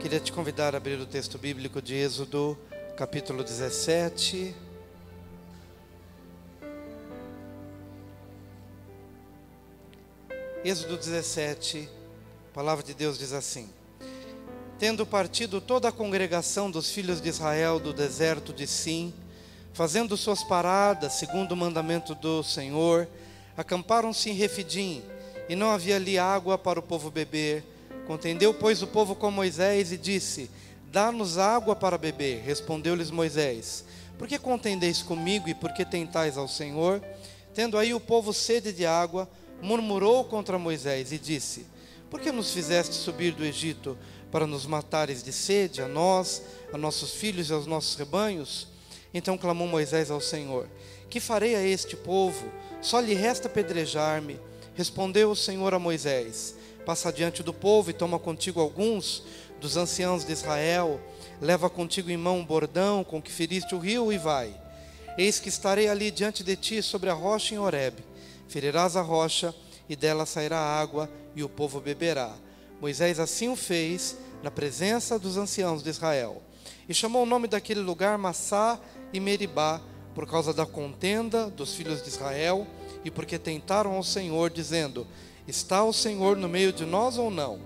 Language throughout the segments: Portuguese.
Queria te convidar a abrir o texto bíblico de Êxodo, capítulo 17. Êxodo 17, a palavra de Deus diz assim: Tendo partido toda a congregação dos filhos de Israel do deserto de Sim, fazendo suas paradas segundo o mandamento do Senhor, acamparam-se em Refidim, e não havia ali água para o povo beber. Contendeu, pois, o povo com Moisés e disse: Dá-nos água para beber. Respondeu-lhes Moisés: Por que contendeis comigo e por que tentais ao Senhor? Tendo aí o povo sede de água, murmurou contra Moisés e disse: Por que nos fizeste subir do Egito para nos matares de sede, a nós, a nossos filhos e aos nossos rebanhos? Então clamou Moisés ao Senhor: Que farei a este povo? Só lhe resta apedrejar-me. Respondeu o Senhor a Moisés: Passa diante do povo e toma contigo alguns dos anciãos de Israel. Leva contigo em mão um bordão com que feriste o rio e vai. Eis que estarei ali diante de ti sobre a rocha em Horebe. Ferirás a rocha e dela sairá água e o povo beberá. Moisés assim o fez na presença dos anciãos de Israel. E chamou o nome daquele lugar Massá e Meribá, por causa da contenda dos filhos de Israel, e porque tentaram ao Senhor, dizendo: Está o Senhor no meio de nós ou não?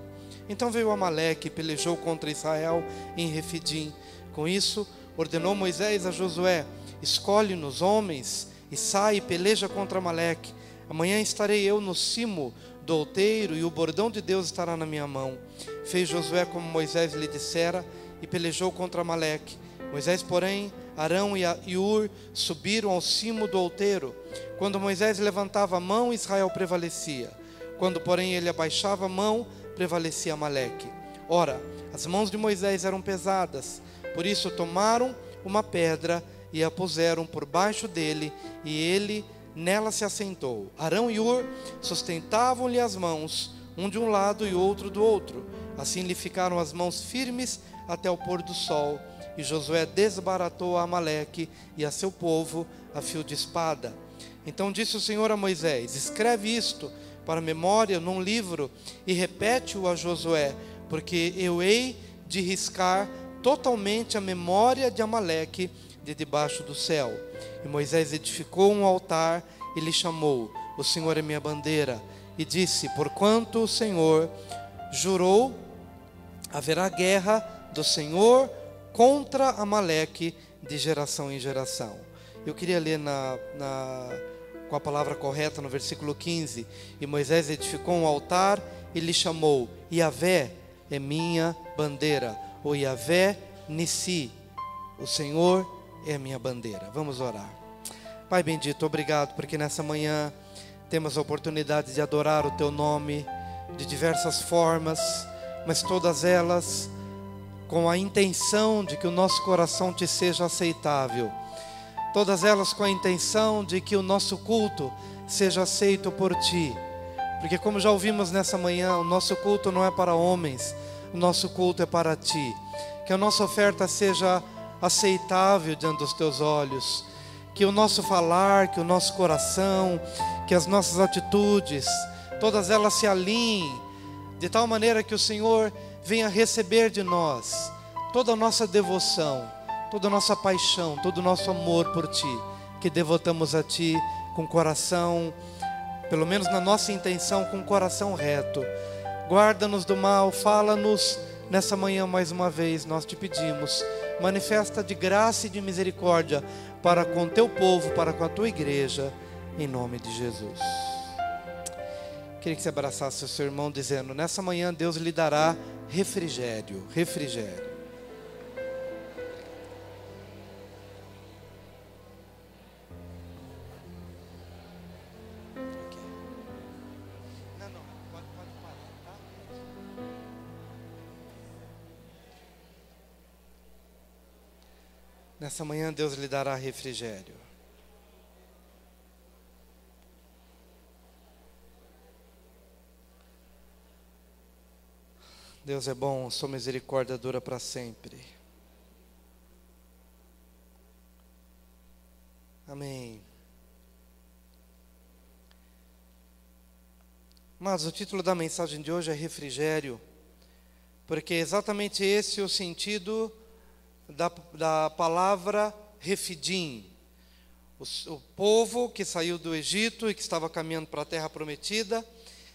Então veio Amaleque e pelejou contra Israel em Refidim. Com isso ordenou Moisés a Josué: Escolhe-nos homens e sai e peleja contra Amaleque. Amanhã estarei eu no cimo do outeiro e o bordão de Deus estará na minha mão. Fez Josué como Moisés lhe dissera e pelejou contra Amaleque. Moisés, porém, Arão e Ur subiram ao cimo do outeiro. Quando Moisés levantava a mão, Israel prevalecia. Quando, porém, ele abaixava a mão, prevalecia Amaleque. Ora, as mãos de Moisés eram pesadas, por isso tomaram uma pedra e a puseram por baixo dele, e ele nela se assentou. Arão e Ur sustentavam-lhe as mãos, um de um lado e outro do outro. Assim lhe ficaram as mãos firmes até o pôr do sol. E Josué desbaratou a Amaleque e a seu povo a fio de espada. Então disse o Senhor a Moisés: Escreve isto para memória num livro e repete-o a Josué, porque eu hei de riscar totalmente a memória de Amaleque de debaixo do céu. E Moisés edificou um altar e lhe chamou: O Senhor é minha bandeira. E disse: Porquanto o Senhor jurou, haverá guerra do Senhor contra Amaleque de geração em geração. Eu queria ler com a palavra correta no versículo 15. E Moisés edificou um altar e lhe chamou: Iavé é minha bandeira, ou Iavé Nissi, o Senhor é a minha bandeira. Vamos orar. Pai bendito, obrigado porque nessa manhã temos a oportunidade de adorar o Teu nome de diversas formas, mas todas elas com a intenção de que o nosso coração Te seja aceitável. Todas elas com a intenção de que o nosso culto seja aceito por Ti. Porque como já ouvimos nessa manhã, o nosso culto não é para homens, o nosso culto é para Ti. Que a nossa oferta seja aceitável diante dos Teus olhos. Que o nosso falar, que o nosso coração, que as nossas atitudes, todas elas se alinhem de tal maneira que o Senhor venha receber de nós toda a nossa devoção, toda a nossa paixão, todo o nosso amor por Ti, que devotamos a Ti com coração, pelo menos na nossa intenção, com coração reto. Guarda-nos do mal, fala-nos nessa manhã mais uma vez, nós Te pedimos. Manifesta de graça e de misericórdia para com Teu povo, para com a Tua igreja, em nome de Jesus. Queria que você abraçasse o seu irmão dizendo: nessa manhã Deus lhe dará refrigério, refrigério. Nessa manhã Deus lhe dará refrigério. Deus é bom, sua misericórdia dura para sempre. Amém. Mas o título da mensagem de hoje é refrigério. porque é exatamente esse o sentido da palavra Refidim. O povo que saiu do Egito e que estava caminhando para a terra prometida,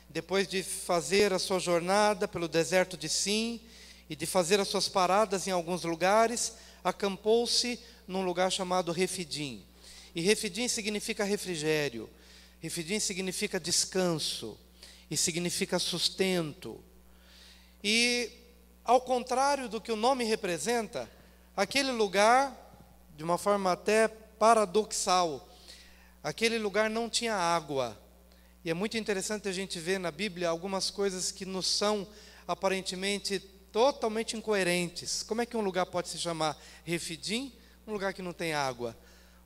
depois de fazer a sua jornada pelo deserto de Sim e de fazer as suas paradas em alguns lugares, acampou-se num lugar chamado Refidim. E Refidim significa refrigério, Refidim significa descanso e significa sustento. E, ao contrário do que o nome representa, aquele lugar, de uma forma até paradoxal, aquele lugar não tinha água. E é muito interessante a gente ver na Bíblia algumas coisas que nos são aparentemente totalmente incoerentes. Como é que um lugar pode se chamar Refidim? Um lugar que não tem água.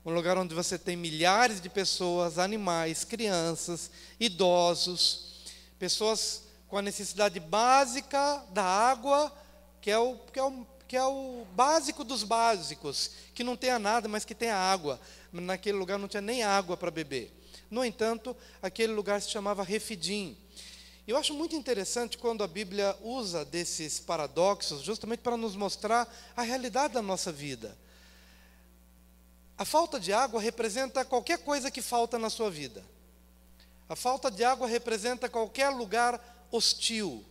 Um lugar onde você tem milhares de pessoas, animais, crianças, idosos, pessoas com a necessidade básica da água, que é o básico dos básicos, que não tenha nada, mas que tenha água. Naquele lugar não tinha nem água para beber. No entanto, aquele lugar se chamava Refidim. Eu acho muito interessante quando a Bíblia usa desses paradoxos, justamente para nos mostrar a realidade da nossa vida. A falta de água representa qualquer coisa que falta na sua vida. A falta de água representa qualquer lugar hostil.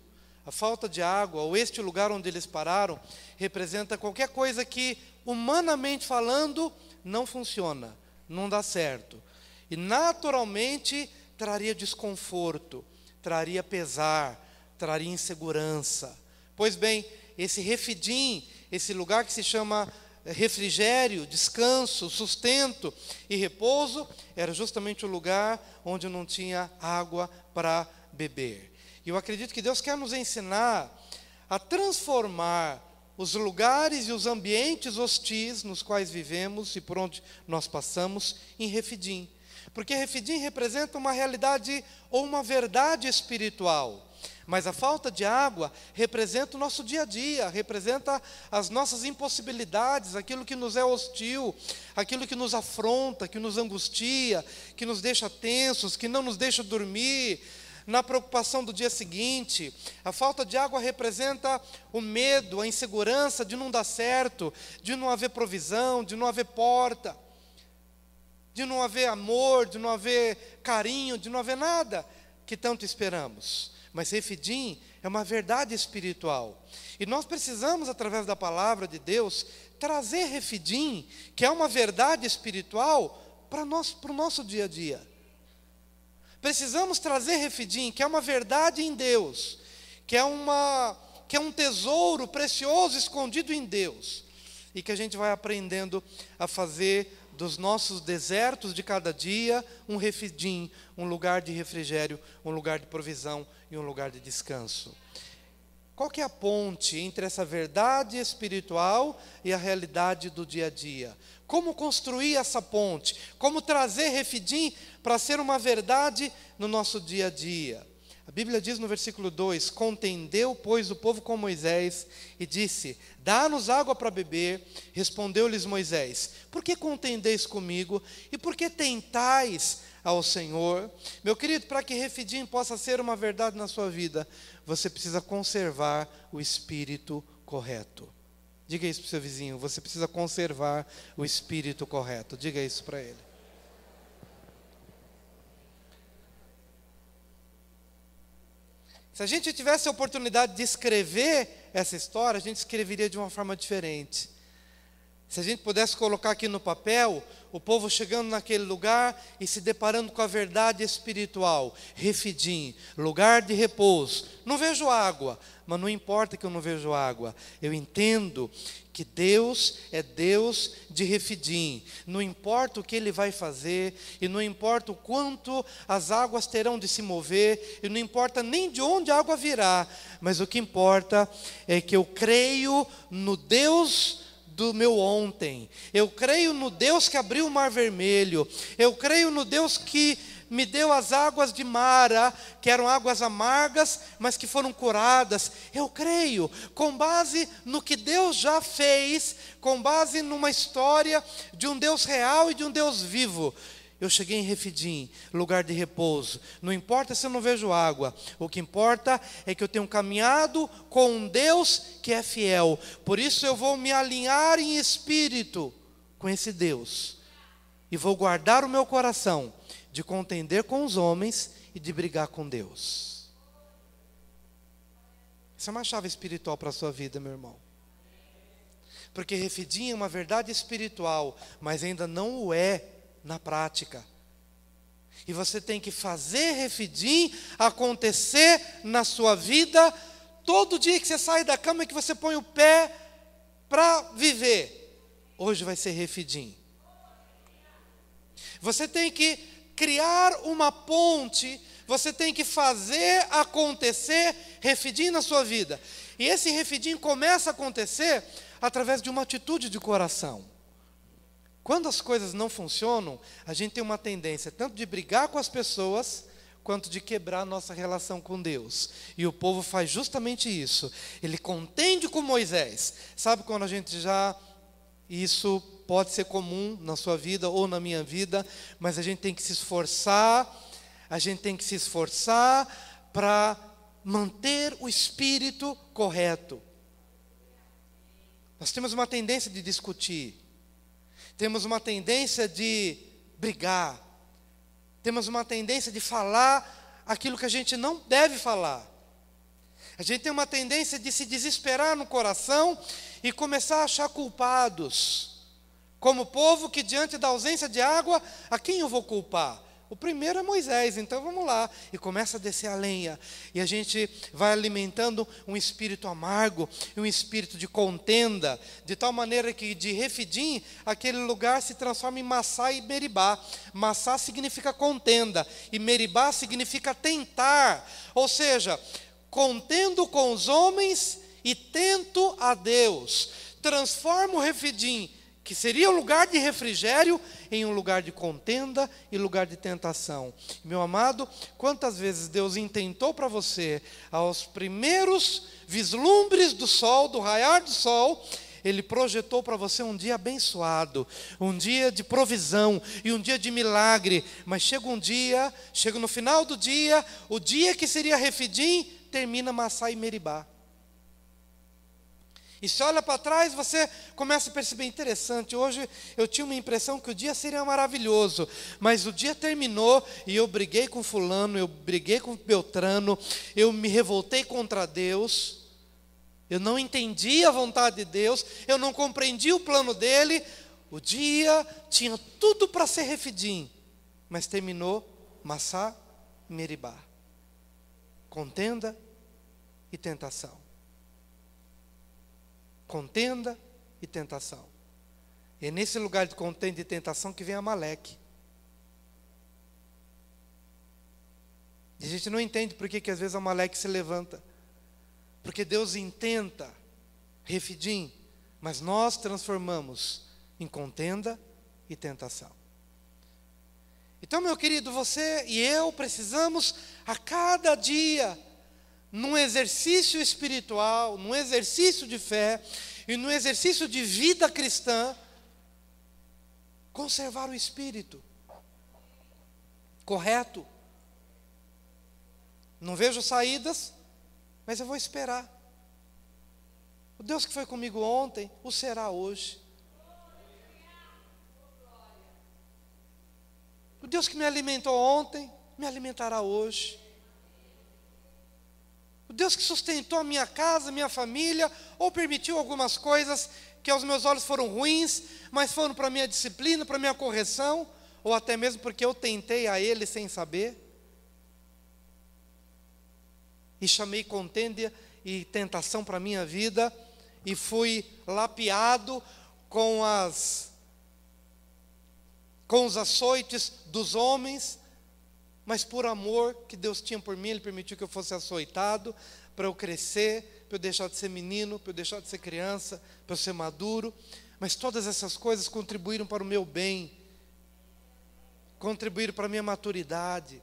A falta de água, ou este lugar onde eles pararam, representa qualquer coisa que, humanamente falando, não funciona, não dá certo. E naturalmente traria desconforto, traria pesar, traria insegurança. Pois bem, esse Refidim, esse lugar que se chama refrigério, descanso, sustento e repouso, era justamente o lugar onde não tinha água para beber. E eu acredito que Deus quer nos ensinar a transformar os lugares e os ambientes hostis nos quais vivemos e por onde nós passamos em Refidim. Porque Refidim representa uma realidade ou uma verdade espiritual. Mas a falta de água representa o nosso dia a dia, representa as nossas impossibilidades, aquilo que nos é hostil, aquilo que nos afronta, que nos angustia, que nos deixa tensos, que não nos deixa dormir, na preocupação do dia seguinte. A falta de água representa o medo, a insegurança de não dar certo, de não haver provisão, de não haver porta, de não haver amor, de não haver carinho, de não haver nada que tanto esperamos. Mas Refidim é uma verdade espiritual. E nós precisamos, através da palavra de Deus, trazer Refidim, que é uma verdade espiritual, para o nosso dia a dia. Precisamos trazer Refidim, que é uma verdade em Deus, que é um tesouro precioso escondido em Deus, e que a gente vai aprendendo a fazer dos nossos desertos de cada dia um Refidim, um lugar de refrigério, um lugar de provisão e um lugar de descanso. Qual que é a ponte entre essa verdade espiritual e a realidade do dia a dia? Como construir essa ponte? Como trazer Refidim para ser uma verdade no nosso dia a dia? A Bíblia diz no versículo 2: contendeu, pois, o povo com Moisés e disse: dá-nos água para beber. Respondeu-lhes Moisés: por que contendeis comigo? E por que tentais ao Senhor? Meu querido, para que Refidim possa ser uma verdade na sua vida, você precisa conservar o espírito correto. Diga isso para o seu vizinho: você precisa conservar o espírito correto. Diga isso para ele. Se a gente tivesse a oportunidade de escrever essa história, a gente escreveria de uma forma diferente. Se a gente pudesse colocar aqui no papel, o povo chegando naquele lugar e se deparando com a verdade espiritual. Refidim, lugar de repouso. Não vejo água, mas não importa que eu não vejo água. Eu entendo que Deus é Deus de Refidim. Não importa o que Ele vai fazer, e não importa o quanto as águas terão de se mover, e não importa nem de onde a água virá, mas o que importa é que eu creio no Deus do meu ontem. Eu creio no Deus que abriu o mar vermelho. Eu creio no Deus que me deu as águas de Mara, que eram águas amargas, mas que foram curadas. Eu creio, com base no que Deus já fez, com base numa história de um Deus real e de um Deus vivo. eu cheguei em Refidim, lugar de repouso. Não importa se eu não vejo água. O que importa é que eu tenho caminhado com um Deus que é fiel. Por isso eu vou me alinhar em espírito com esse Deus. E vou guardar o meu coração de contender com os homens e de brigar com Deus. Isso é uma chave espiritual para a sua vida, meu irmão. Porque Refidim é uma verdade espiritual, mas ainda não o é na prática. E você tem que fazer Refidim acontecer na sua vida, todo dia que você sai da cama e que você põe o pé para viver. Hoje vai ser Refidim. Você tem que criar uma ponte, você tem que fazer acontecer Refidim na sua vida. E esse Refidim começa a acontecer através de uma atitude de coração. Quando as coisas não funcionam, a gente tem uma tendência tanto de brigar com as pessoas, quanto de quebrar a nossa relação com Deus. E o povo faz justamente isso. Ele contende com Moisés. Sabe quando a gente já... Isso pode ser comum na sua vida ou na minha vida, mas a gente tem que se esforçar, para manter o espírito correto. Nós temos uma tendência de discutir, temos uma tendência de brigar, temos uma tendência de falar aquilo que a gente não deve falar. A gente tem uma tendência de se desesperar no coração e começar a achar culpados. Como o povo que diante da ausência de água, a quem eu vou culpar? O primeiro é Moisés, então vamos lá. E começa a descer a lenha. E a gente vai alimentando um espírito amargo, e um espírito de contenda, de tal maneira que de Refidim, aquele lugar se transforma em Massá e Meribá. Massá significa contenda, e Meribá significa tentar. Ou seja, contendo com os homens e tento a Deus. Transforma o Refidim, que seria um lugar de refrigério, em um lugar de contenda e lugar de tentação. Meu amado, quantas vezes Deus intentou para você, aos primeiros vislumbres do sol, do raiar do sol, Ele projetou para você um dia abençoado, um dia de provisão e um dia de milagre. Mas chega um dia, chega no final do dia, o dia que seria Refidim, termina Massá e Meribá. E se olha para trás, você começa a perceber, interessante, hoje eu tinha uma impressão que o dia seria maravilhoso, mas o dia terminou e eu briguei com fulano, eu briguei com Beltrano, eu me revoltei contra Deus, eu não entendi a vontade de Deus, eu não compreendi o plano dele. O dia tinha tudo para ser Refidim, mas terminou Massá e Meribá. Contenda e tentação. Contenda e tentação. É nesse lugar de contenda e tentação que vem Amaleque. E a gente não entende por que às vezes Amaleque se levanta. Porque Deus intenta Refidim, mas nós transformamos em contenda e tentação. Então, meu querido, você e eu precisamos a cada dia, num exercício espiritual, num exercício de fé e num exercício de vida cristã, conservar o espírito correto. Não vejo saídas, mas eu vou esperar. O Deus que foi comigo ontem, o será hoje. O Deus que me alimentou ontem, me alimentará hoje. O Deus que sustentou a minha casa, minha família, ou permitiu algumas coisas que aos meus olhos foram ruins, mas foram para a minha disciplina, para a minha correção, ou até mesmo porque eu tentei a Ele sem saber. E chamei contenda e tentação para a minha vida, e fui lapiado com os açoites dos homens, mas por amor que Deus tinha por mim, Ele permitiu que eu fosse açoitado, para eu crescer, para eu deixar de ser menino, para eu deixar de ser criança, para eu ser maduro. Mas todas essas coisas contribuíram para o meu bem, contribuíram para a minha maturidade.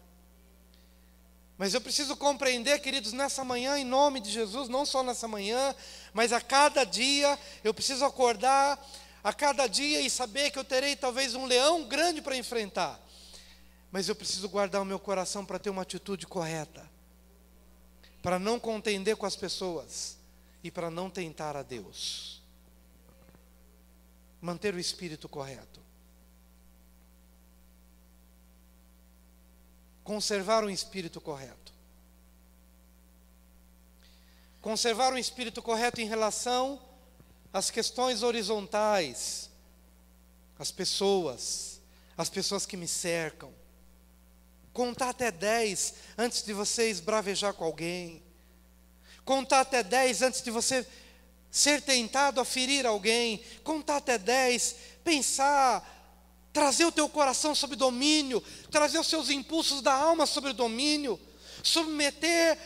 Mas eu preciso compreender, queridos, nessa manhã, em nome de Jesus, não só nessa manhã, mas a cada dia, eu preciso acordar a cada dia e saber que eu terei talvez um leão grande para enfrentar. Mas eu preciso guardar o meu coração para ter uma atitude correta, para não contender com as pessoas e para não tentar a Deus. Manter o espírito correto. Conservar um espírito correto. Conservar um espírito correto em relação às questões horizontais, as pessoas que me cercam. Contar até 10 antes de você esbravejar com alguém. Contar até 10 antes de você ser tentado a ferir alguém. Contar até 10, pensar, trazer o teu coração sob domínio, trazer os seus impulsos da alma sob domínio, submeter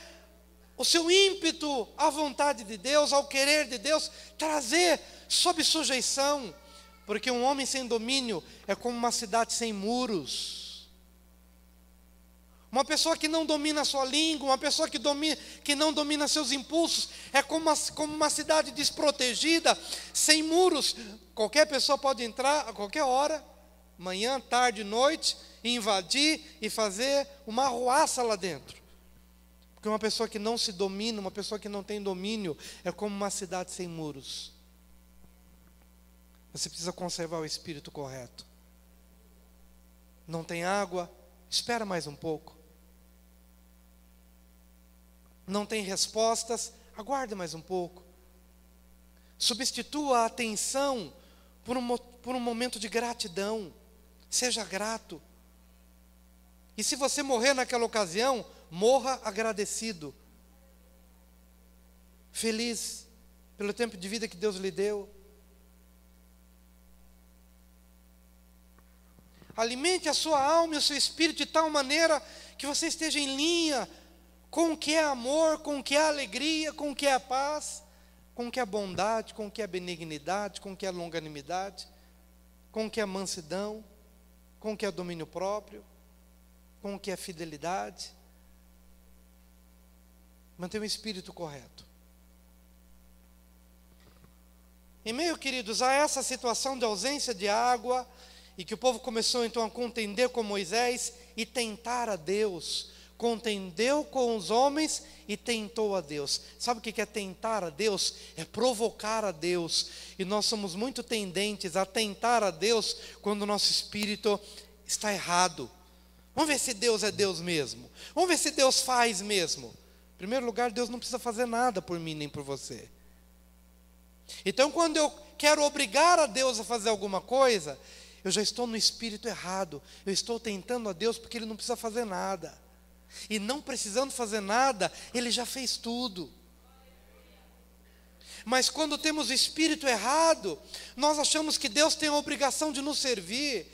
o seu ímpeto à vontade de Deus, ao querer de Deus, trazer sob sujeição, porque um homem sem domínio é como uma cidade sem muros. Uma pessoa que não domina a sua língua, uma pessoa que não domina seus impulsos, é como uma cidade desprotegida, sem muros. Qualquer pessoa pode entrar a qualquer hora, manhã, tarde, noite, invadir e fazer uma arruaça lá dentro. Porque uma pessoa que não se domina, uma pessoa que não tem domínio, é como uma cidade sem muros. Você precisa conservar o espírito correto. Não tem água? Espera mais um pouco. Não tem respostas? Aguarde mais um pouco. Substitua a atenção por um momento de gratidão. Seja grato. E se você morrer naquela ocasião, morra agradecido. Feliz pelo tempo de vida que Deus lhe deu. Alimente a sua alma e o seu espírito de tal maneira que você esteja em linha com o que é amor, com o que é alegria, com o que é paz, com o que é bondade, com o que é benignidade, com o que é longanimidade, com o que é mansidão, com o que é domínio próprio, com o que é fidelidade. Mantenha o espírito correto. Em meio, queridos, a essa situação de ausência de água, e que o povo começou então a contender com Moisés e tentar a Deus, contendeu com os homens e tentou a Deus. Sabe o que é tentar a Deus? É provocar a Deus. E nós somos muito tendentes a tentar a Deus quando o nosso espírito está errado. Vamos ver se Deus é Deus mesmo. Vamos ver se Deus faz mesmo. Em primeiro lugar, Deus não precisa fazer nada por mim nem por você. Então, quando eu quero obrigar a Deus a fazer alguma coisa, eu já estou no espírito errado. Eu estou tentando a Deus porque Ele não precisa fazer nada. E não precisando fazer nada, Ele já fez tudo. Mas quando temos o espírito errado, nós achamos que Deus tem a obrigação de nos servir.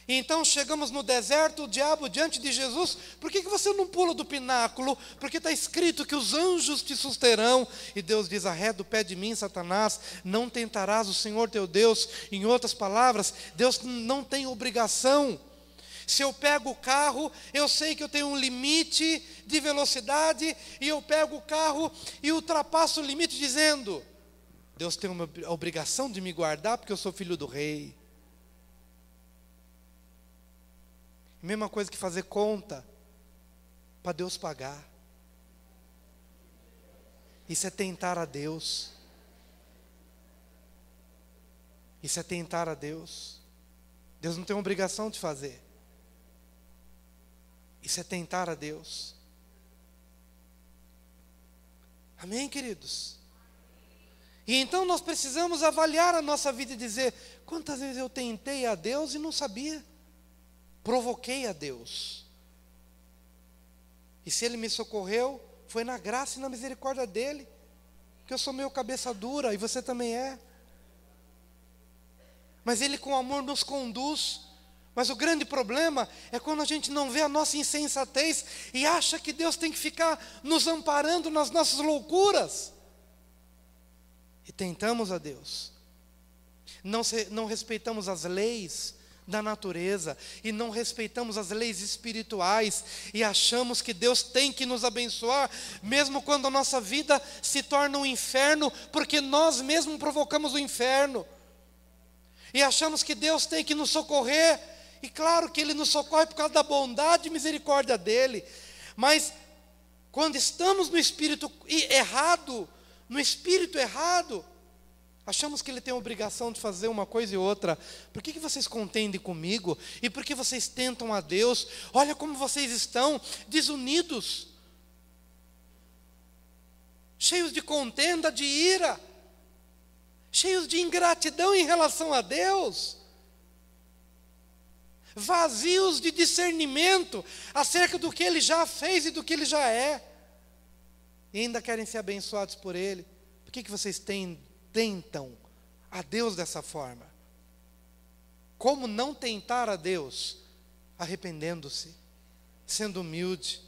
E então chegamos no deserto, o diabo diante de Jesus: por que você não pula do pináculo? Porque está escrito que os anjos te susterão. E Deus diz: arreda o pé de mim, Satanás, não tentarás o Senhor teu Deus. Em outras palavras, Deus não tem obrigação. Se eu pego o carro, eu sei que eu tenho um limite de velocidade, e eu pego o carro e ultrapasso o limite dizendo: Deus tem a obrigação de me guardar porque eu sou filho do rei. Mesma coisa que fazer conta para Deus pagar. Isso é tentar a Deus. Isso é tentar a Deus. Deus não tem obrigação de fazer. Isso é tentar a Deus. Amém, queridos? E então nós precisamos avaliar a nossa vida e dizer: quantas vezes eu tentei a Deus e não sabia? Provoquei a Deus. E se Ele me socorreu, foi na graça e na misericórdia dEle. Porque eu sou meio cabeça dura e você também é. Mas Ele com amor nos conduz. Mas o grande problema é quando a gente não vê a nossa insensatez e acha que Deus tem que ficar nos amparando nas nossas loucuras. E tentamos a Deus. Não respeitamos as leis da natureza e não respeitamos as leis espirituais e achamos que Deus tem que nos abençoar, mesmo quando a nossa vida se torna um inferno, porque nós mesmos provocamos o inferno. E achamos que Deus tem que nos socorrer. E claro que Ele nos socorre por causa da bondade e misericórdia dEle. Mas quando estamos no espírito errado, achamos que Ele tem a obrigação de fazer uma coisa e outra. Por que vocês contendem comigo? E por que vocês tentam a Deus? Olha como vocês estão desunidos, cheios de contenda, de ira, cheios de ingratidão em relação a Deus, vazios de discernimento acerca do que Ele já fez e do que Ele já é, e ainda querem ser abençoados por Ele. Por que vocês tentam a Deus dessa forma? Como não tentar a Deus? Arrependendo-se, sendo humilde,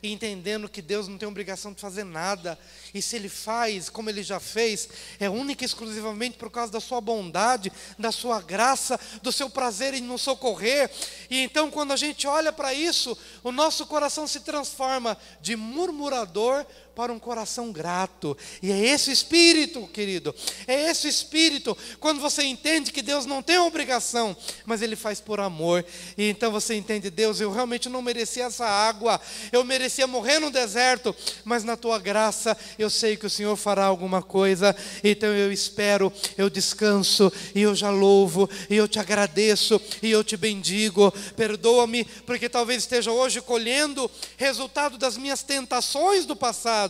e entendendo que Deus não tem obrigação de fazer nada, e se Ele faz como Ele já fez, é única e exclusivamente por causa da sua bondade, da sua graça, do seu prazer em nos socorrer. E então quando a gente olha para isso, o nosso coração se transforma de murmurador para um coração grato. E é esse o espírito, querido, é esse o espírito, quando você entende que Deus não tem obrigação, mas Ele faz por amor. E então você entende: Deus, eu realmente não merecia essa água, eu merecia morrer no deserto, mas na Tua graça eu sei que o Senhor fará alguma coisa. Então eu espero, eu descanso, e eu já louvo, e eu te agradeço, e eu te bendigo. Perdoa-me, porque talvez esteja hoje colhendo resultado das minhas tentações do passado,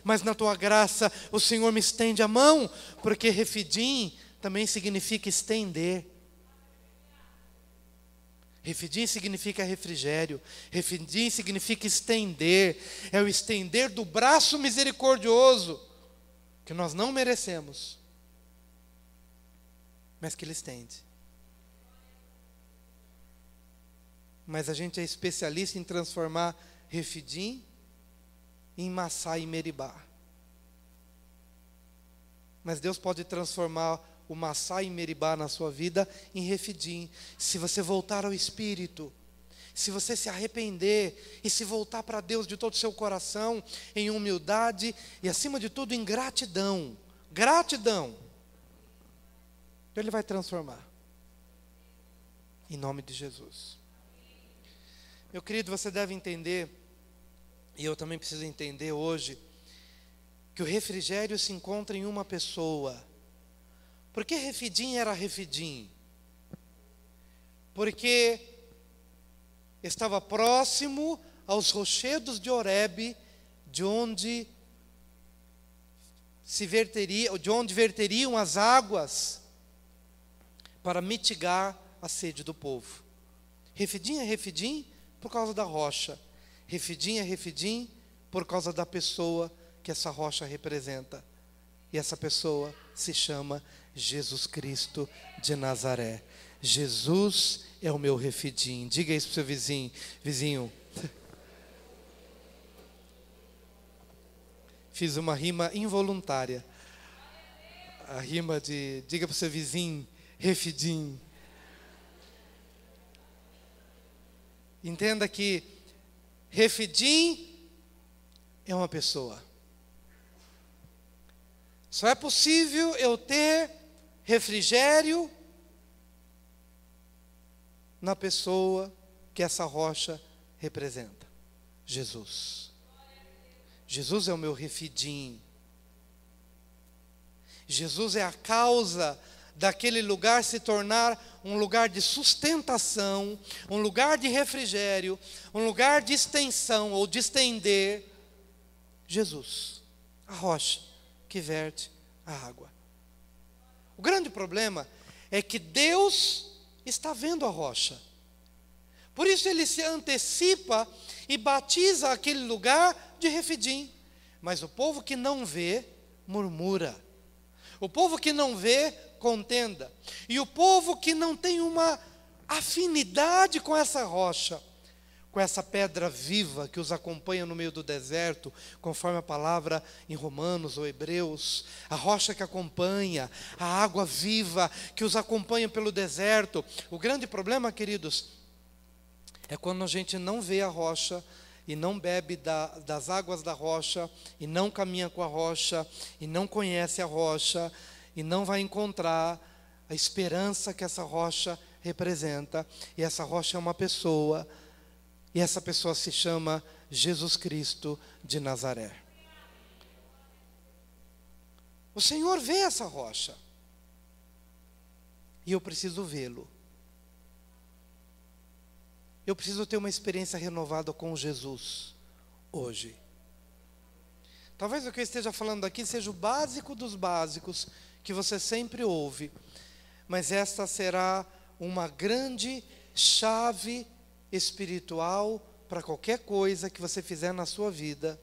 mas na Tua graça o Senhor me estende a mão, porque refidim também significa estender. Refidim significa refrigério, refidim significa estender, é o estender do braço misericordioso, que nós não merecemos, mas que Ele estende. Mas a gente é especialista em transformar refidim em Massá e Meribá. Mas Deus pode transformar o Massá e Meribá na sua vida em refidim, se você voltar ao Espírito, se você se arrepender e se voltar para Deus de todo o seu coração, em humildade e acima de tudo em gratidão. Gratidão. Então Ele vai transformar, em nome de Jesus. Meu querido, você deve entender, e eu também preciso entender hoje, que o refrigério se encontra em uma pessoa. Por que refidim era refidim? Porque estava próximo aos rochedos de Horebe, de onde verteriam as águas para mitigar a sede do povo. Refidim é refidim por causa da rocha. Refidim é refidim por causa da pessoa que essa rocha representa. E essa pessoa se chama Jesus Cristo de Nazaré. Jesus é o meu refidim. Diga isso para o seu vizinho. Fiz uma rima involuntária. A rima de, diga para o seu vizinho, refidim. Entenda que refidim é uma pessoa. Só é possível eu ter refrigério na pessoa que essa rocha representa. Jesus. Jesus é o meu refidim. Jesus é a causa daquele lugar se tornar um lugar de sustentação, um lugar de refrigério, um lugar de extensão ou de estender. Jesus, a rocha que verte a água. O grande problema é que Deus está vendo a rocha. Por isso Ele se antecipa e batiza aquele lugar de refidim. Mas o povo que não vê, murmura. O povo que não vê, contenda. E o povo que não tem uma afinidade com essa rocha, com essa pedra viva que os acompanha no meio do deserto, conforme a palavra em Romanos ou Hebreus, a rocha que acompanha, a água viva que os acompanha pelo deserto. O grande problema, queridos, é quando a gente não vê a rocha e não bebe das águas da rocha, e não caminha com a rocha, e não conhece a rocha, e não vai encontrar a esperança que essa rocha representa, e essa rocha é uma pessoa, e essa pessoa se chama Jesus Cristo de Nazaré. O Senhor vê essa rocha, e eu preciso vê-lo. Eu preciso ter uma experiência renovada com Jesus hoje. Talvez o que eu esteja falando aqui seja o básico dos básicos que você sempre ouve, mas esta será uma grande chave espiritual para qualquer coisa que você fizer na sua vida.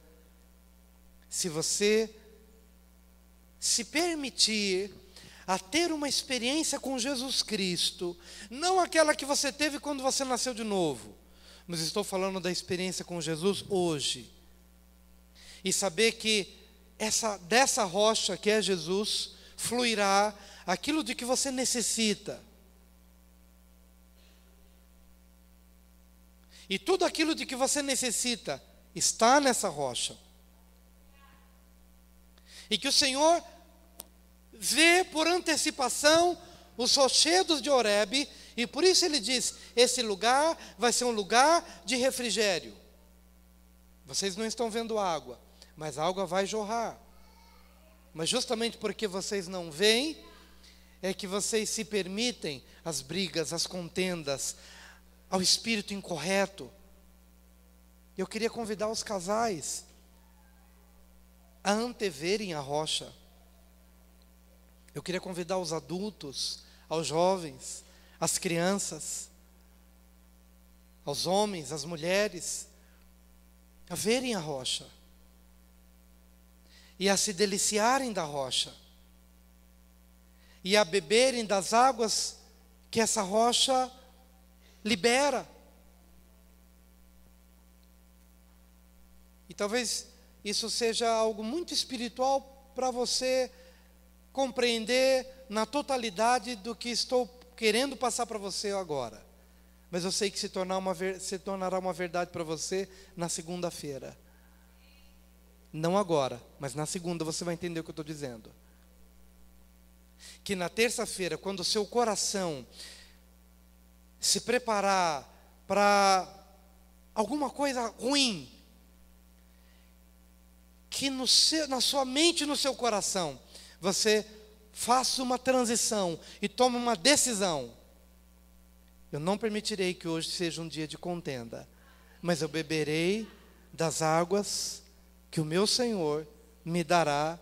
Se você se permitir a ter uma experiência com Jesus Cristo, não aquela que você teve quando você nasceu de novo, mas estou falando da experiência com Jesus hoje. E saber que dessa rocha que é Jesus, fluirá aquilo de que você necessita. E tudo aquilo de que você necessita está nessa rocha. E que o Senhor vê por antecipação os rochedos de Horebe, e por isso Ele diz, esse lugar vai ser um lugar de refrigério. Vocês não estão vendo água, mas a água vai jorrar. Mas justamente porque vocês não veem, é que vocês se permitem as brigas, as contendas, ao espírito incorreto. Eu queria convidar os casais a anteverem a rocha. Eu queria convidar os adultos, aos jovens, as crianças, aos homens, às mulheres, a verem a rocha e a se deliciarem da rocha e a beberem das águas que essa rocha libera. E talvez isso seja algo muito espiritual para você compreender na totalidade do que estou querendo passar para você agora. Mas eu sei que se tornará uma verdade para você na segunda-feira. Não agora, mas na segunda você vai entender o que eu estou dizendo. Que na terça-feira, quando o seu coração se preparar para alguma coisa ruim, que na sua mente e no seu coração, você faça uma transição e tome uma decisão. Eu não permitirei que hoje seja um dia de contenda, mas eu beberei das águas que o meu Senhor me dará,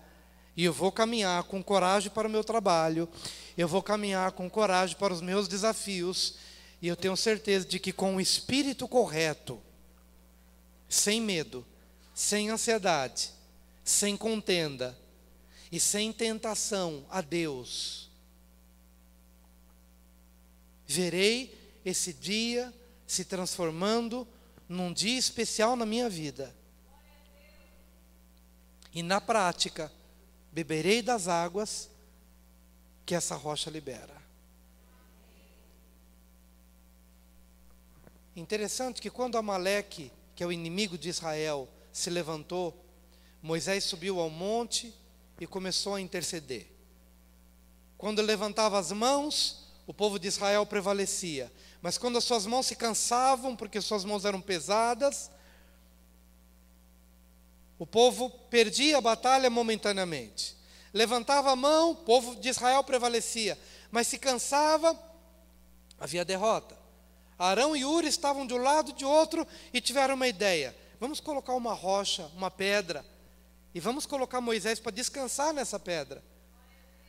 e eu vou caminhar com coragem para o meu trabalho, eu vou caminhar com coragem para os meus desafios, e eu tenho certeza de que com o espírito correto, sem medo, sem ansiedade, sem contenda e sem tentação a Deus, verei esse dia se transformando num dia especial na minha vida. E na prática, beberei das águas que essa rocha libera. Interessante que quando Amaleque, que é o inimigo de Israel, se levantou, Moisés subiu ao monte e começou a interceder. Quando ele levantava as mãos, o povo de Israel prevalecia. Mas quando as suas mãos se cansavam, porque suas mãos eram pesadas, o povo perdia a batalha momentaneamente. Levantava a mão, o povo de Israel prevalecia. Mas se cansava, havia derrota. Arão e Hur estavam de um lado e de outro e tiveram uma ideia. Vamos colocar uma rocha, uma pedra, e vamos colocar Moisés para descansar nessa pedra.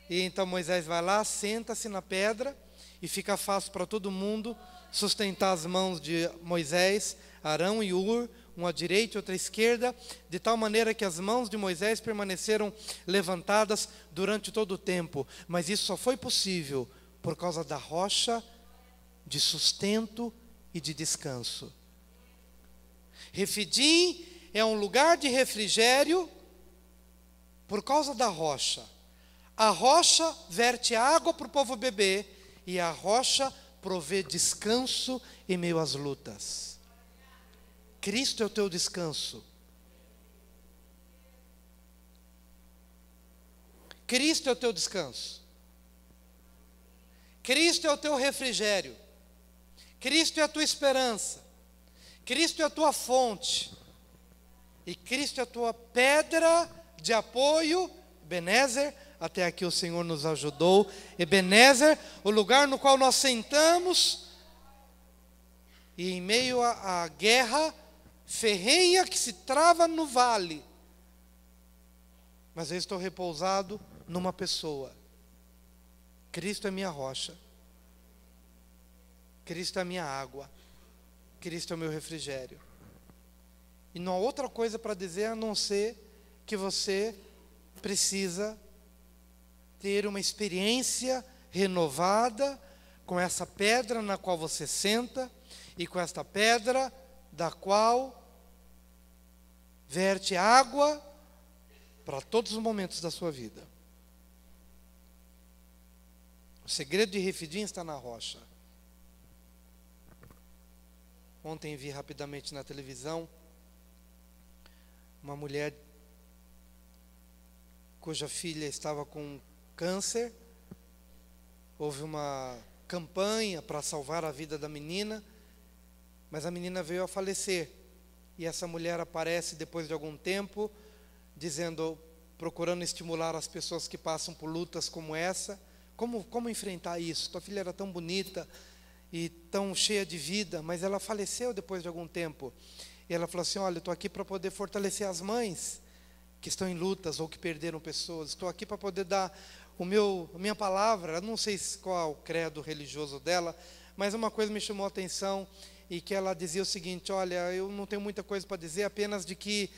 E então Moisés vai lá, senta-se na pedra, e fica fácil para todo mundo sustentar as mãos de Moisés, Arão e Hur, uma à direita e outra à esquerda, de tal maneira que as mãos de Moisés permaneceram levantadas durante todo o tempo. Mas isso só foi possível por causa da rocha de sustento e de descanso. Refidim é um lugar de refrigério por causa da rocha. A rocha verte água para o povo beber, e a rocha provê descanso em meio às lutas. Cristo é o teu descanso. Cristo é o teu descanso. Cristo é o teu refrigério, Cristo é a tua esperança, Cristo é a tua fonte, e Cristo é a tua pedra de apoio. Ebenezer, até aqui o Senhor nos ajudou. Ebenezer, o lugar no qual nós sentamos, e em meio à guerra ferrenha que se trava no vale, mas eu estou repousado numa pessoa. Cristo é minha rocha, Cristo é a minha água, Cristo é o meu refrigério. E não há outra coisa para dizer a não ser que você precisa ter uma experiência renovada com essa pedra na qual você senta, e com esta pedra da qual verte água para todos os momentos da sua vida. O segredo de Refidim está na rocha. Ontem vi rapidamente na televisão uma mulher cuja filha estava com câncer. Houve uma campanha para salvar a vida da menina, mas a menina veio a falecer. E essa mulher aparece depois de algum tempo, dizendo, procurando estimular as pessoas que passam por lutas como essa. Como enfrentar isso? Tua filha era tão bonita e tão cheia de vida, mas ela faleceu depois de algum tempo. E ela falou assim, olha, eu estou aqui para poder fortalecer as mães que estão em lutas ou que perderam pessoas. Estou aqui para poder dar a minha palavra. Eu não sei qual é o credo religioso dela, mas uma coisa me chamou a atenção, e que ela dizia o seguinte, olha, eu não tenho muita coisa para dizer, apenas de que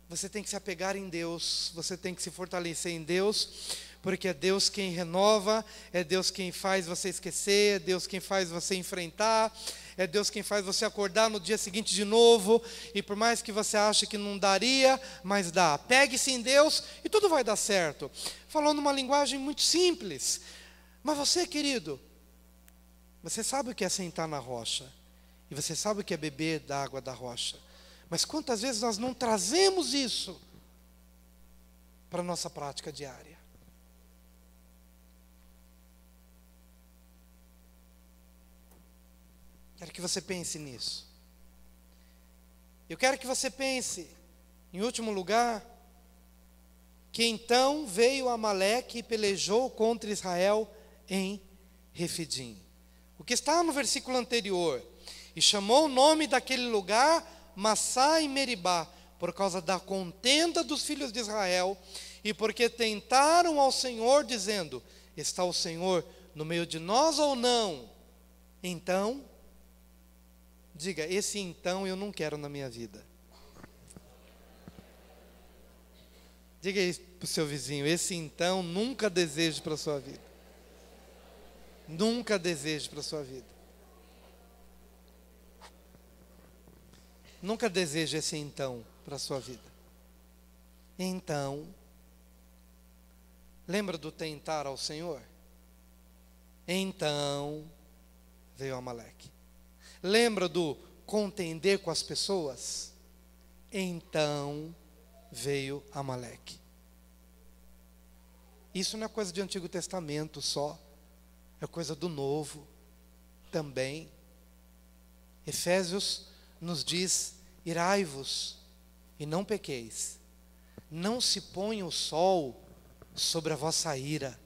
você tem que se apegar em Deus, você tem que se fortalecer em Deus, porque é Deus quem renova, é Deus quem faz você esquecer, é Deus quem faz você enfrentar, é Deus quem faz você acordar no dia seguinte de novo, e por mais que você ache que não daria, mas dá. Pegue-se em Deus e tudo vai dar certo. Falou numa linguagem muito simples, mas você, querido, você sabe o que é sentar na rocha, e você sabe o que é beber da água da rocha, mas quantas vezes nós não trazemos isso para a nossa prática diária? Quero que você pense nisso. Eu quero que você pense, em último lugar, que então veio Amaleque e pelejou contra Israel em Refidim. O que está no versículo anterior, e chamou o nome daquele lugar Massá e Meribá, por causa da contenda dos filhos de Israel, e porque tentaram ao Senhor, dizendo, está o Senhor no meio de nós ou não? Então, diga, esse então eu não quero na minha vida. Diga isso para o seu vizinho, esse então nunca desejo para a sua vida. Nunca deseje para a sua vida. Nunca deseje esse então para a sua vida. Então, lembra do tentar ao Senhor? Então, veio Amaleque. Lembra do contender com as pessoas? Então, veio Amaleque. Isso não é coisa de Antigo Testamento só. É coisa do Novo também. Efésios nos diz, irai-vos e não pequeis. Não se ponha o sol sobre a vossa ira.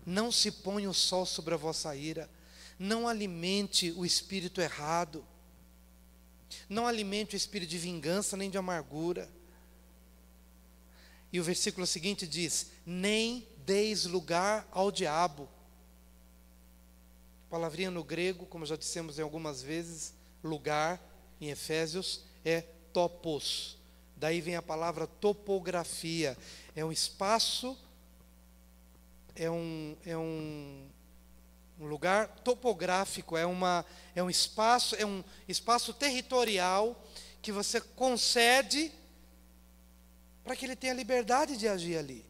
Não se ponha o sol sobre a vossa ira. Não alimente o espírito errado. Não alimente o espírito de vingança nem de amargura. E o versículo seguinte diz, nem deis lugar ao diabo. Palavrinha no grego, como já dissemos em algumas vezes, lugar, em Efésios, é topos. Daí vem a palavra topografia. É um espaço, é um lugar topográfico, é um espaço territorial que você concede para que ele tenha liberdade de agir ali.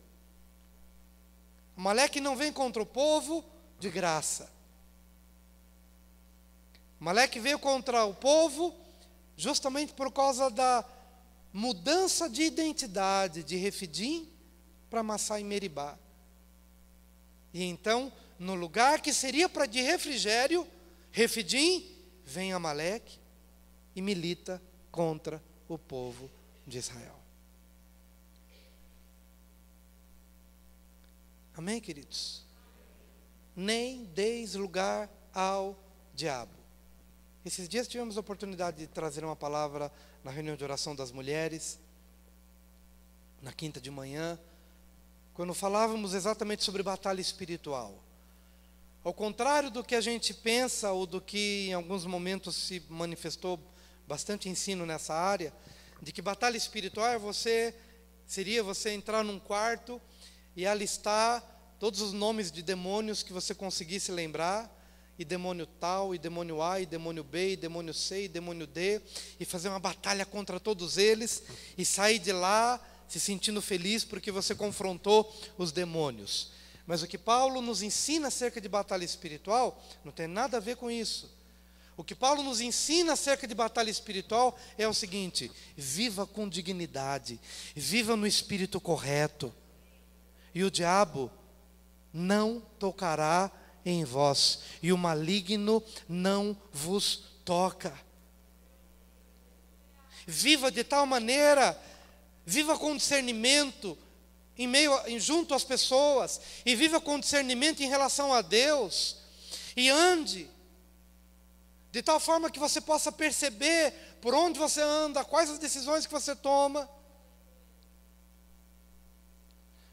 Amaleque não vem contra o povo de graça. Amaleque veio contra o povo justamente por causa da mudança de identidade de Refidim para Massá e Meribá. E então, no lugar que seria para de refrigério, Refidim, vem Amaleque e milita contra o povo de Israel. Amém, queridos? Nem deis lugar ao diabo. Esses dias tivemos a oportunidade de trazer uma palavra na reunião de oração das mulheres, na quinta de manhã, quando falávamos exatamente sobre batalha espiritual. Ao contrário do que a gente pensa, ou do que em alguns momentos se manifestou bastante ensino nessa área, de que batalha espiritual seria você entrar num quarto e alistar todos os nomes de demônios que você conseguisse lembrar, e demônio tal, e demônio A, e demônio B, e demônio C, e demônio D, e fazer uma batalha contra todos eles, e sair de lá se sentindo feliz porque você confrontou os demônios. Mas o que Paulo nos ensina acerca de batalha espiritual não tem nada a ver com isso. O que Paulo nos ensina acerca de batalha espiritual é o seguinte: viva com dignidade, viva no espírito correto, e o diabo não tocará em vós, e o maligno não vos toca. Viva de tal maneira, viva com discernimento junto às pessoas, e viva com discernimento em relação a Deus, e ande de tal forma que você possa perceber por onde você anda, quais as decisões que você toma.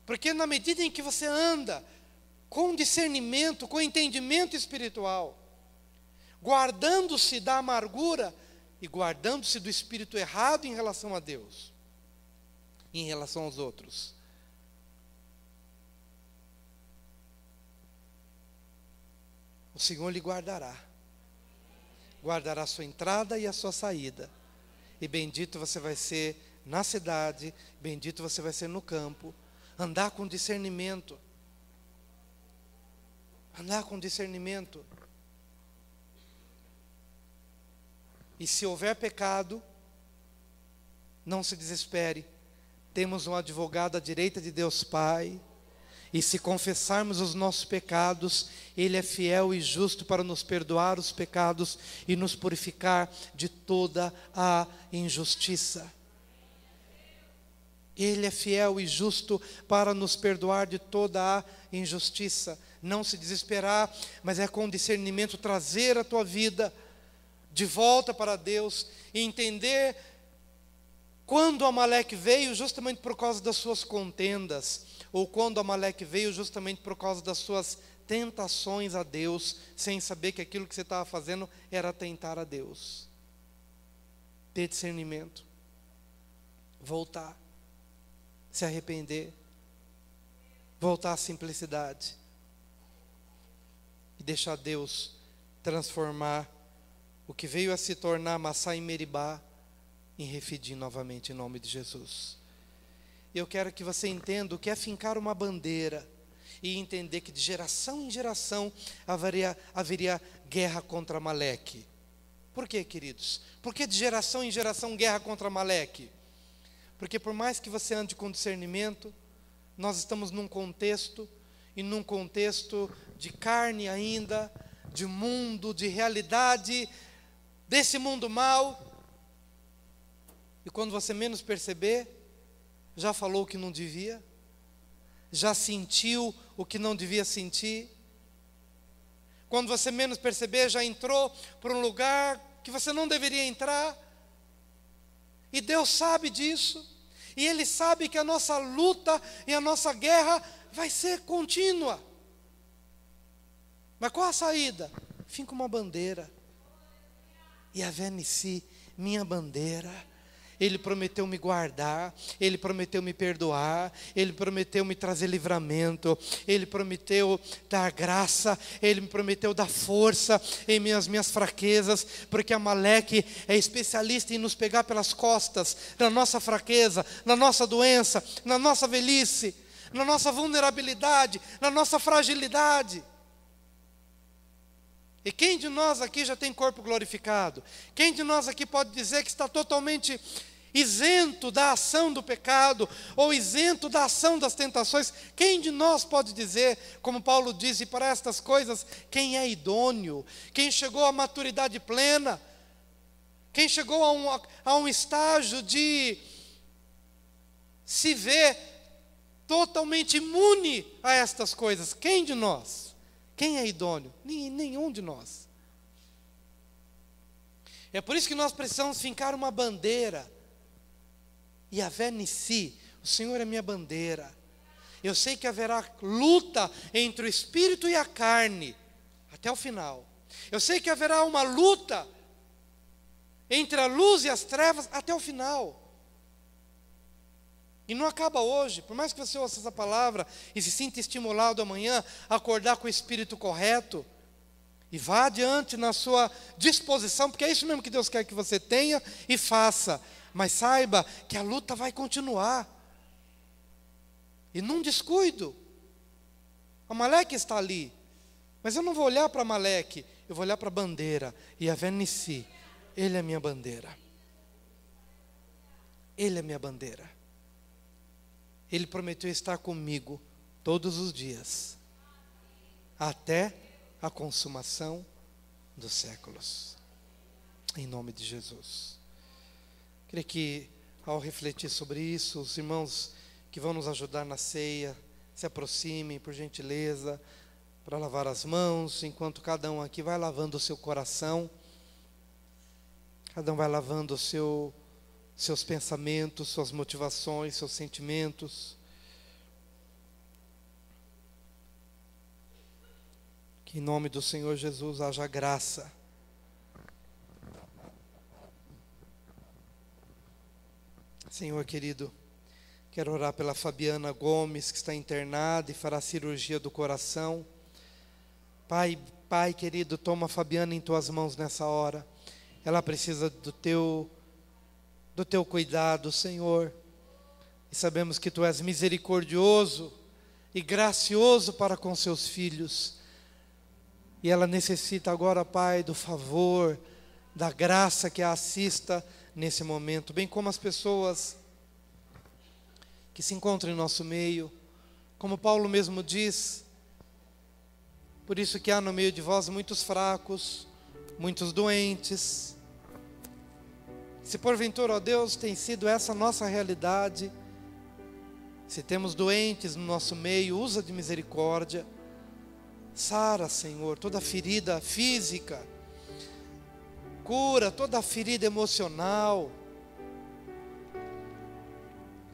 Porque na medida em que você anda com discernimento, com entendimento espiritual, guardando-se da amargura e guardando-se do espírito errado em relação a Deus e em relação aos outros, o Senhor lhe guardará a sua entrada e a sua saída, e bendito você vai ser na cidade, bendito você vai ser no campo. Andar com discernimento. Andar com discernimento. E se houver pecado, não se desespere. Temos um advogado à direita de Deus Pai. E se confessarmos os nossos pecados, Ele é fiel e justo para nos perdoar os pecados e nos purificar de toda a injustiça. Ele é fiel e justo para nos perdoar de toda a injustiça. Não se desesperar, mas é com discernimento trazer a tua vida de volta para Deus e entender quando Amaleque veio justamente por causa das suas contendas, ou quando Amaleque veio justamente por causa das suas tentações a Deus, sem saber que aquilo que você estava fazendo era tentar a Deus. Ter discernimento, voltar, se arrepender, voltar à simplicidade e deixar Deus transformar o que veio a se tornar Massá e Meribá em Refidim novamente, em nome de Jesus. Eu quero que você entenda o que é fincar uma bandeira e entender que de geração em geração haveria guerra contra Amaleque. Por quê, queridos? Por que de geração em geração guerra contra Amaleque? Porque por mais que você ande com discernimento, nós estamos num contexto de carne ainda, de mundo, de realidade, desse mundo mau. E quando você menos perceber, já falou o que não devia, já sentiu o que não devia sentir. Quando você menos perceber, já entrou por um lugar que você não deveria entrar. E Deus sabe disso, e Ele sabe que a nossa luta e a nossa guerra vai ser contínua. Mas qual a saída? Finca uma bandeira. Yahvé Nissi, minha bandeira. Ele prometeu me guardar, Ele prometeu me perdoar, Ele prometeu me trazer livramento, Ele prometeu dar graça, Ele me prometeu dar força em minhas fraquezas, porque Amaleque é especialista em nos pegar pelas costas, na nossa fraqueza, na nossa doença, na nossa velhice, na nossa vulnerabilidade, na nossa fragilidade. E quem de nós aqui já tem corpo glorificado? Quem de nós aqui pode dizer que está totalmente isento da ação do pecado, ou isento da ação das tentações. Quem de nós pode dizer, como Paulo diz, e para estas coisas, quem é idôneo? Quem chegou à maturidade plena? Quem chegou a um estágio de se ver totalmente imune a estas coisas? Quem de nós? Quem é idôneo? Nenhum de nós. É por isso que nós precisamos fincar uma bandeira. Yahvé Nissi, o Senhor é minha bandeira. Eu sei que haverá luta entre o espírito e a carne, até o final. Eu sei que haverá uma luta entre a luz e as trevas, até o final. E não acaba hoje. Por mais que você ouça essa palavra e se sinta estimulado amanhã a acordar com o espírito correto, e vá adiante na sua disposição, porque é isso mesmo que Deus quer que você tenha e faça. Mas saiba que a luta vai continuar. E num descuido. Amaleque está ali. Mas eu não vou olhar para Amaleque, eu vou olhar para a bandeira. Yahvé Nissi, Ele é minha bandeira. Ele é minha bandeira. Ele prometeu estar comigo todos os dias, até a consumação dos séculos. Em nome de Jesus. Creio que ao refletir sobre isso, os irmãos que vão nos ajudar na ceia, se aproximem, por gentileza, para lavar as mãos, enquanto cada um aqui vai lavando o seu coração, cada um vai lavando seus pensamentos, suas motivações, seus sentimentos. Que em nome do Senhor Jesus haja graça. Senhor querido, quero orar pela Fabiana Gomes, que está internada e fará cirurgia do coração. Pai querido, toma a Fabiana em tuas mãos nessa hora. Ela precisa do teu cuidado, Senhor. E sabemos que tu és misericordioso e gracioso para com seus filhos. E ela necessita agora, Pai, do favor, da graça que a assista nesse momento, bem como as pessoas que se encontram em nosso meio. Como Paulo mesmo diz, por isso que há no meio de vós muitos fracos, muitos doentes. Se porventura, ó Deus, tem sido essa a nossa realidade, se temos doentes no nosso meio, usa de misericórdia. Sara, Senhor, toda ferida física, cura toda ferida emocional.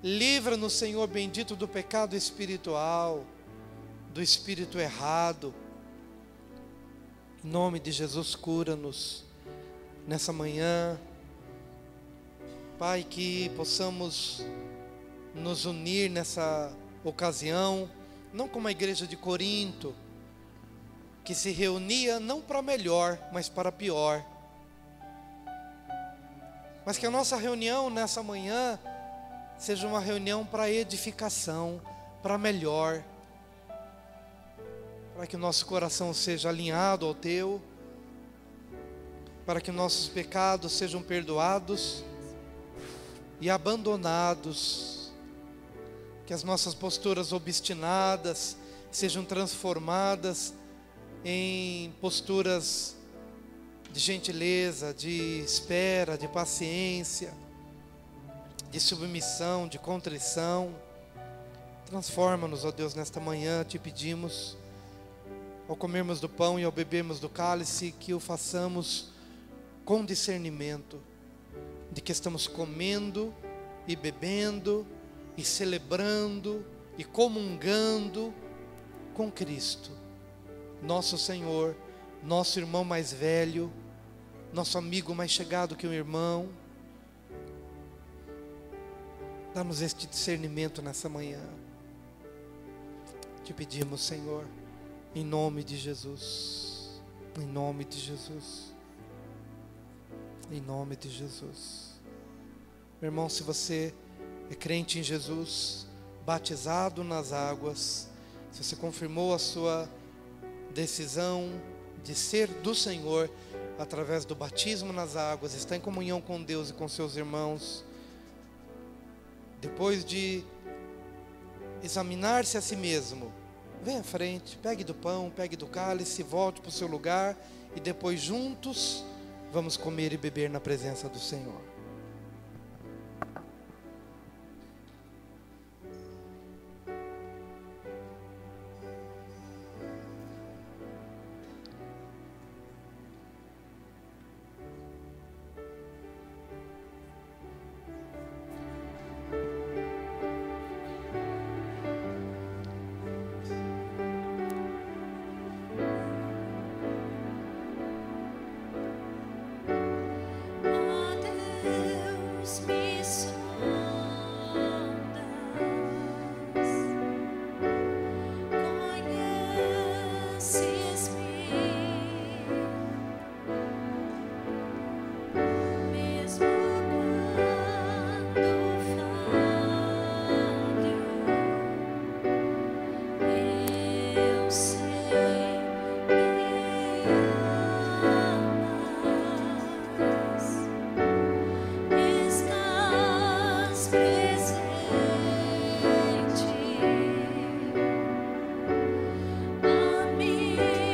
Livra-nos, Senhor bendito, do pecado espiritual, do espírito errado. Em nome de Jesus, cura-nos nessa manhã. Pai, que possamos nos unir nessa ocasião, não como a igreja de Corinto, que se reunia não para melhor, mas para pior. Mas que a nossa reunião nessa manhã seja uma reunião para edificação, para melhor, para que o nosso coração seja alinhado ao Teu, para que nossos pecados sejam perdoados e abandonados, que as nossas posturas obstinadas sejam transformadas em posturas de gentileza, de espera, de paciência, de submissão, de contrição. Transforma-nos, ó Deus, nesta manhã, te pedimos, ao comermos do pão e ao bebermos do cálice, que o façamos com discernimento, de que estamos comendo e bebendo e celebrando e comungando com Cristo, nosso Senhor, nosso irmão mais velho, nosso amigo mais chegado que um irmão. Dá-nos este discernimento nessa manhã. Te pedimos, Senhor, em nome de Jesus, em nome de Jesus, em nome de Jesus. Meu irmão, se você é crente em Jesus, batizado nas águas, se você confirmou a sua decisão de ser do Senhor através do batismo nas águas, está em comunhão com Deus e com seus irmãos, depois de examinar-se a si mesmo, vem à frente, pegue do pão, pegue do cálice, volte para o seu lugar e depois juntos vamos comer e beber na presença do Senhor. Presente a mim.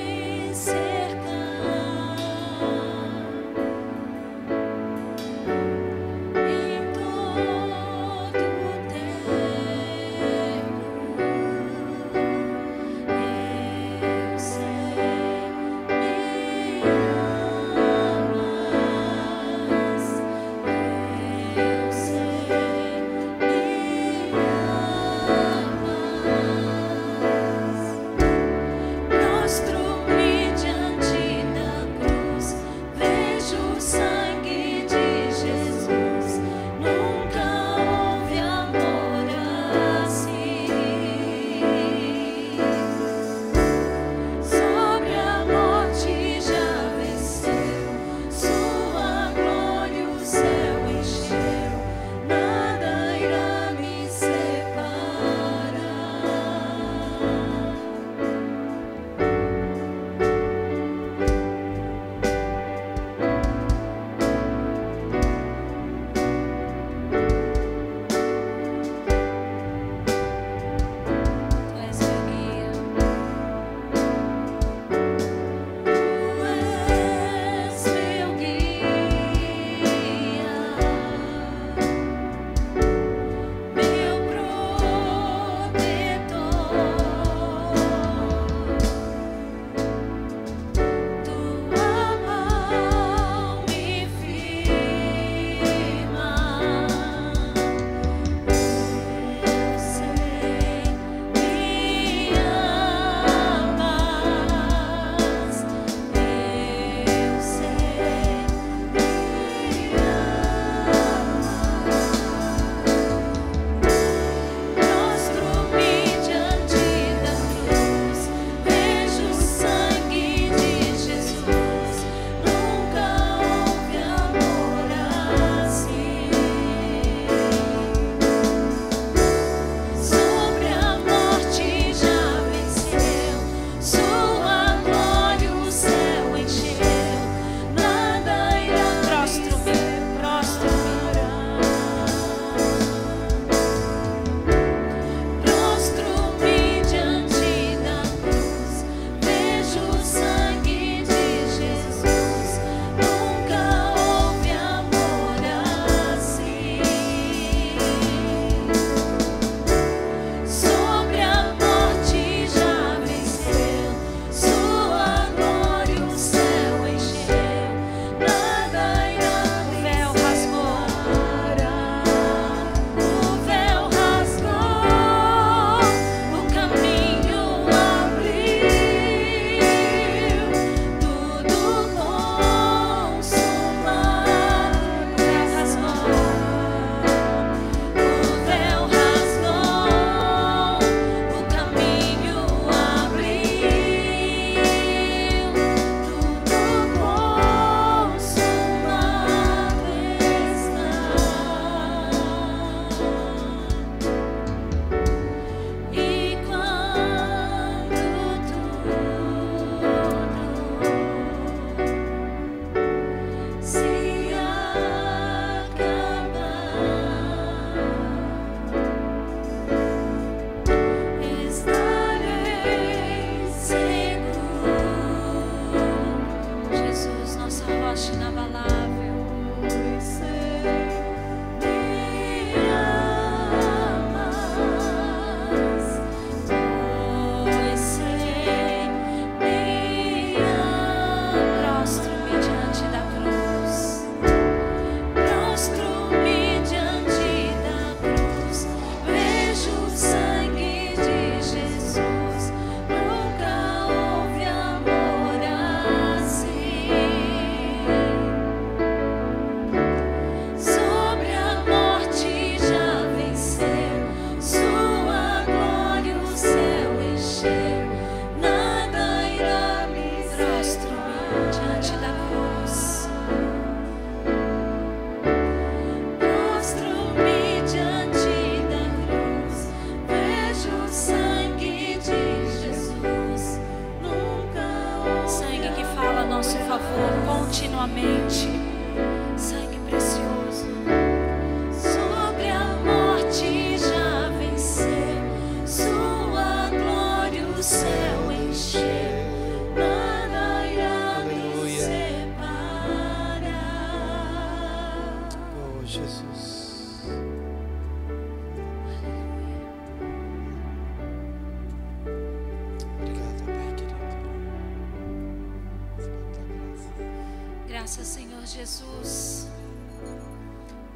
Graças, Senhor Jesus,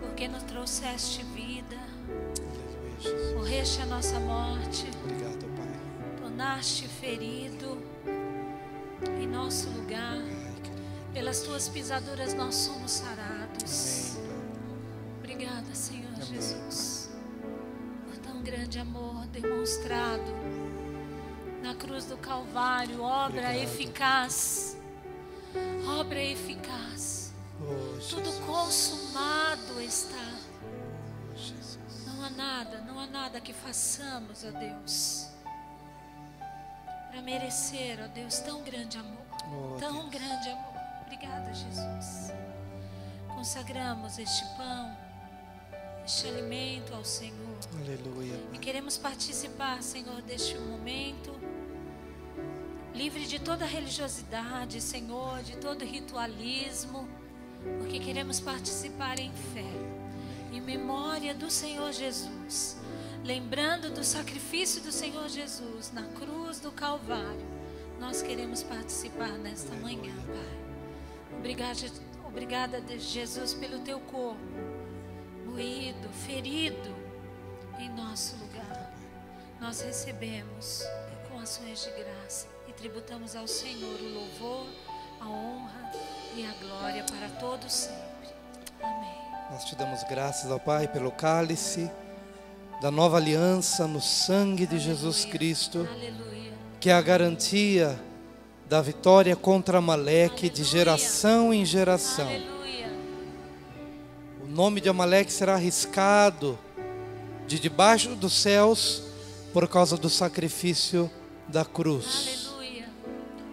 porque nos trouxeste vida, Aleluia, Jesus. morreste a nossa morte, Obrigado, Pai. tornaste ferido em nosso lugar. Ai, querido. Pelas tuas pisaduras nós somos sarados. Amém, Obrigada, Senhor Amém. Jesus, por tão grande amor demonstrado na cruz do Calvário, obra Obrigado. eficaz, obra eficaz. Oh, Tudo Jesus. consumado está. Oh, Jesus. Não há nada que façamos, ó Deus, para merecer, ó Deus, tão grande amor, Oh, tão Deus. grande amor. Obrigada, Jesus. Consagramos este pão, este alimento ao Senhor. Aleluia, E Pai. queremos participar, Senhor, deste momento, livre de toda religiosidade, Senhor, de todo ritualismo, porque queremos participar em fé, em memória do Senhor Jesus, lembrando do sacrifício do Senhor Jesus na cruz do Calvário. Nós queremos participar nesta manhã, Pai. Obrigada, Jesus, pelo teu corpo moído, ferido em nosso lugar. Nós recebemos com ações de graça e tributamos ao Senhor o louvor, a honra e a glória para todos sempre. Amém. Nós te damos graças, ó Pai, pelo cálice da nova aliança no sangue de Jesus Cristo, Aleluia. que é a garantia da vitória contra Amaleque de geração em geração. Aleluia. O nome de Amaleque será arriscado de debaixo dos céus por causa do sacrifício da cruz. Aleluia.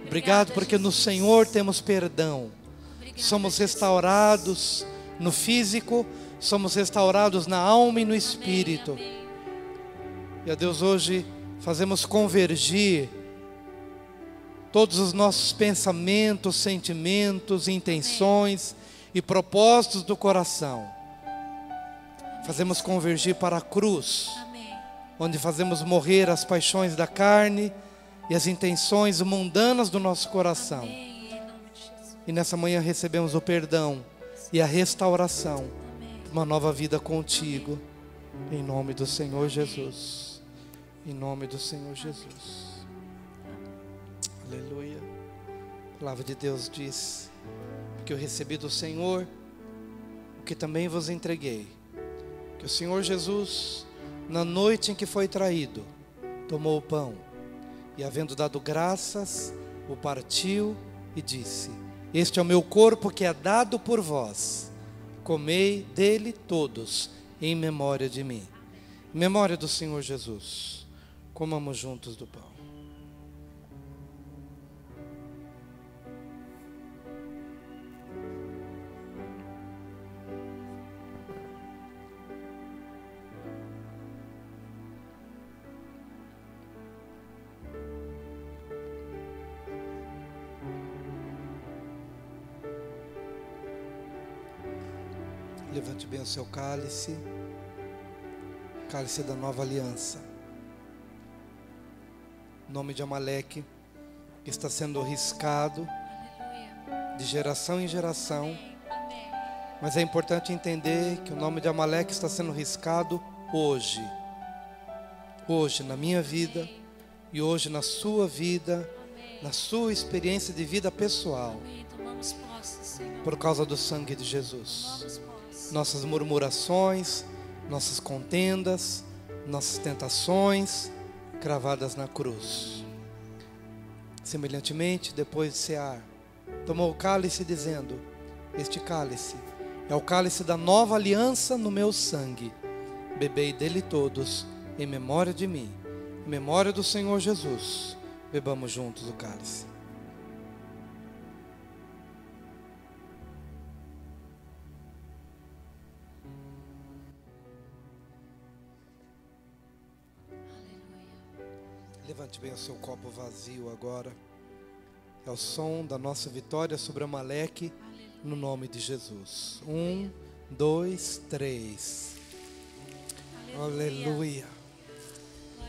Obrigado porque no Jesus. Senhor temos perdão. Obrigada, Somos Jesus. restaurados no físico, somos restaurados na alma e no espírito. Amém, amém. E a Deus, hoje fazemos convergir todos os nossos pensamentos, sentimentos, intenções e propósitos do coração. Fazemos convergir para a cruz, Amém. onde fazemos morrer as paixões da carne e as intenções mundanas do nosso coração. Amém. Em nome de Jesus. E nessa manhã recebemos o perdão e a restauração, Amém. uma nova vida contigo, em nome do Senhor Jesus. Em nome do Senhor Jesus. Aleluia. A palavra de Deus diz que eu recebi do Senhor o que também vos entreguei. Que o Senhor Jesus, na noite em que foi traído, tomou o pão e, havendo dado graças, o partiu e disse: este é o meu corpo que é dado por vós. Comei dele todos, em memória de mim. Em memória do Senhor Jesus. Comamos juntos do pão. Levante bem o seu cálice, cálice da nova aliança. O nome de Amaleque que está sendo riscado Aleluia. de geração em geração. Amém. Mas é importante entender que o nome de Amaleque está sendo riscado hoje. Hoje na minha vida e hoje na sua vida, Amém. na sua experiência de vida pessoal, Amém. Tomamos posse, Senhor. por causa do sangue de Jesus. Tomamos posse. Nossas murmurações, nossas contendas, nossas tentações cravadas na cruz. Semelhantemente, depois de cear, tomou o cálice dizendo: este cálice é o cálice da nova aliança no meu sangue. Bebei dele todos em memória de mim, em memória do Senhor Jesus. Bebamos juntos o cálice. Levante bem o seu copo vazio agora. É o som da nossa vitória sobre Amaleque, no nome de Jesus. 1, 2, 3. Aleluia.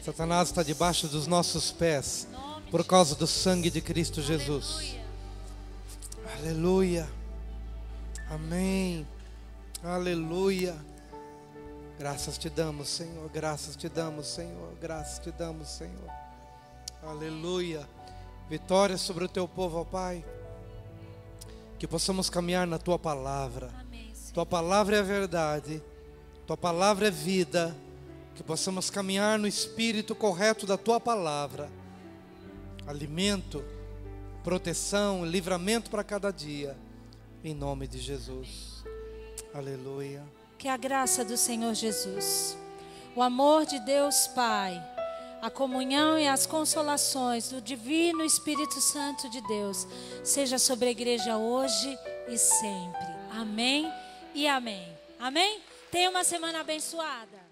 Satanás está debaixo dos nossos pés por causa do sangue de Cristo Jesus. Aleluia. Aleluia. Amém. Aleluia. Graças te damos, Senhor. Graças te damos, Senhor. Graças te damos, Senhor. Aleluia. Vitória sobre o teu povo, ó Pai. Que possamos caminhar na tua palavra. Amém, Senhor. Tua palavra é a verdade. Tua palavra é vida. Que possamos caminhar no espírito correto da tua palavra. Alimento, proteção, livramento para cada dia. Em nome de Jesus. Aleluia. Que a graça do Senhor Jesus, o amor de Deus Pai, a comunhão e as consolações do Divino Espírito Santo de Deus seja sobre a igreja hoje e sempre. Amém e amém. Amém? Tenha uma semana abençoada.